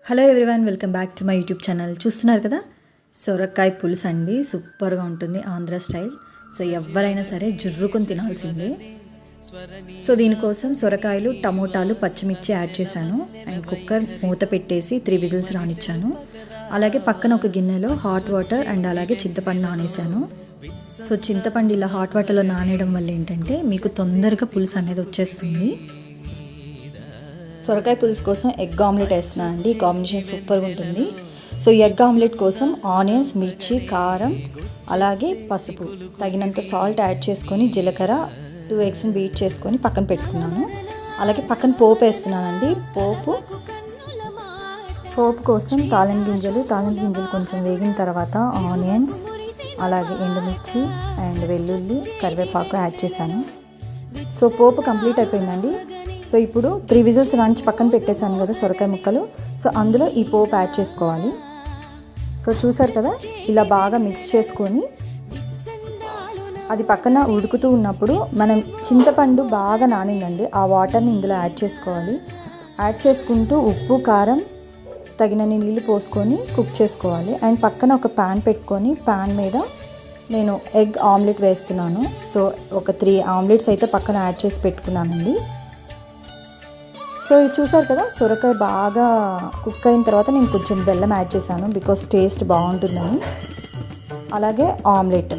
Hello everyone, welcome back to my YouTube channel. చూస్తున్నారు కదా, సొరకాయ పులుసు అండి. సూపర్గా ఉంటుంది, ఆంధ్ర స్టైల్. సో ఎవరైనా సరే జుర్రుకొని తినాల్సిందే. సో దీనికోసం సొరకాయలు, టమోటాలు, పచ్చిమిర్చి యాడ్ చేశాను. అండ్ కుక్కర్ మూత పెట్టేసి 3 విజిల్స్ రానిచ్చాను. అలాగే పక్కన ఒక గిన్నెలో హాట్ వాటర్ అండ్ అలాగే చింతపండు నానేసాను. సో చింతపండు ఇలా హాట్ వాటర్లో నానేయడం వల్ల ఏంటంటే మీకు తొందరగా పులుసు అనేది వచ్చేస్తుంది. సొరకాయ పులుసు కోసం ఎగ్ ఆమ్లెట్ వేస్తున్నాను అండి. ఈ కాంబినేషన్ సూపర్గా ఉంటుంది. సో ఎగ్ ఆమ్లెట్ కోసం ఆనియన్స్, మిర్చి, కారం, అలాగే పసుపు, తగినంత సాల్ట్ యాడ్ చేసుకొని జీలకర్ర 2 ఎగ్స్ని బీట్ చేసుకొని పక్కన పెట్టుకున్నాను. అలాగే పక్కన పోపు వేస్తున్నానండి. పోపు కోసం తాలింపు గింజలు కొంచెం వేగిన తర్వాత ఆనియన్స్, అలాగే ఎండుమిర్చి అండ్ వెల్లుల్లి, కరివేపాకు యాడ్ చేశాను. సో పోపు కంప్లీట్ అయిపోయిందండి. సో ఇప్పుడు 3 విజిల్స్ రాంచి పక్కన పెట్టేశాను కదా సొరకాయ ముక్కలు. సో అందులో ఈ పోపు యాడ్ చేసుకోవాలి. సో చూసారు కదా, ఇలా బాగా మిక్స్ చేసుకొని అది పక్కన ఉడుకుతూ ఉన్నప్పుడు మనం చింతపండు బాగా నానిందండి, ఆ వాటర్ని ఇందులో యాడ్ చేసుకోవాలి. యాడ్ చేసుకుంటూ ఉప్పు, కారం, తగినన్ని నీళ్ళు పోసుకొని కుక్ చేసుకోవాలి. అండ్ పక్కన ఒక ప్యాన్ పెట్టుకొని ప్యాన్ మీద నేను ఎగ్ ఆమ్లెట్ వేస్తున్నాను. సో ఒక 3 ఆమ్లెట్స్ అయితే పక్కన యాడ్ చేసి పెట్టుకున్నానండి. సో ఇది చూసారు కదా, సొరకాయ బాగా కుక్ అయిన తర్వాత నేను కొంచెం బెల్లం యాడ్ చేశాను, బికాస్ టేస్ట్ బాగుంటుందని. అలాగే ఆమ్లెట్.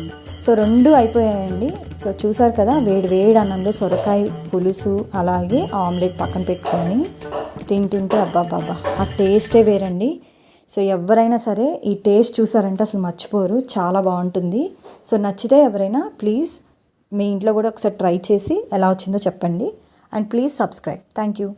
సో 2 అయిపోయాయండి. సో చూసారు కదా, వేడి అన్నంలో సొరకాయ పులుసు అలాగే ఆమ్లెట్ పక్కన పెట్టుకొని తింటుంటే అబ్బాబ్బాబ్బా, ఆ టేస్టే వేరండి. సో ఎవరైనా సరే ఈ టేస్ట్ చూసారంటే అసలు మర్చిపోరు, చాలా బాగుంటుంది. సో నచ్చితే ఎవరైనా ప్లీజ్ మీ ఇంట్లో కూడా ఒకసారి ట్రై చేసి ఎలా వచ్చిందో చెప్పండి. And please subscribe. Thank you.